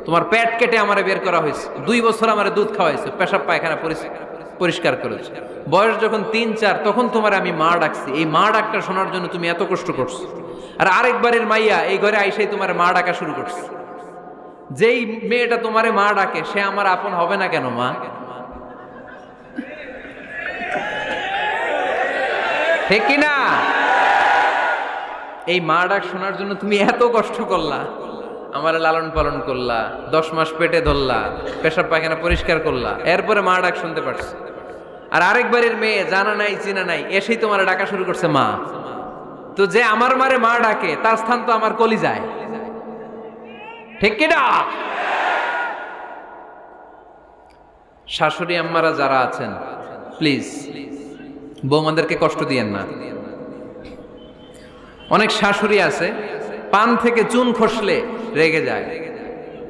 তোমার পেট কেটে আমারে বের করা হয়েছে, 2 বছর আমারে দুধ খাওয়াইছে, পেশাব পায়খানা পরিষ্কার করেছে, বয়স যখন 3-4 তখন তোমার আমি মা ডাকছি। এই মা ডাকটা শোনার জন্য তুমি এত কষ্ট করছো, আর আরেকবারের মাইয়া এই ঘরে আইসাই তোমার মা ডাকা শুরু করছে। যেই মেয়েটা তোমারে মা ডাকে সে আমার আপন হবে না কেন মা? ঠিক কিনা? এই মা ডাক শোনার জন্য তুমি এত কষ্ট করলা, আমার লালন পালন করলা, 10 মাস পেটে ধরলা, পেশাব পায়খানা পরিষ্কার করলা, এরপরে মা ডাক শুনতে পারছে। আর আরেকবারের মেয়ে জানা নাই চিনা নাই এসেই তোমার ডাকা শুরু করছে মা। তো যে আমার মারে মা ডাকে তার স্থান তো আমার কলিজায়, ঠিক কিনা? শাশুড়ি আম্মারা যারা আছেন প্লিজ বৌমাদেরকে কষ্ট দিয়েন না। অনেক শাশুড়ি আছে পান থেকে চুন খসলে রেগে যায়,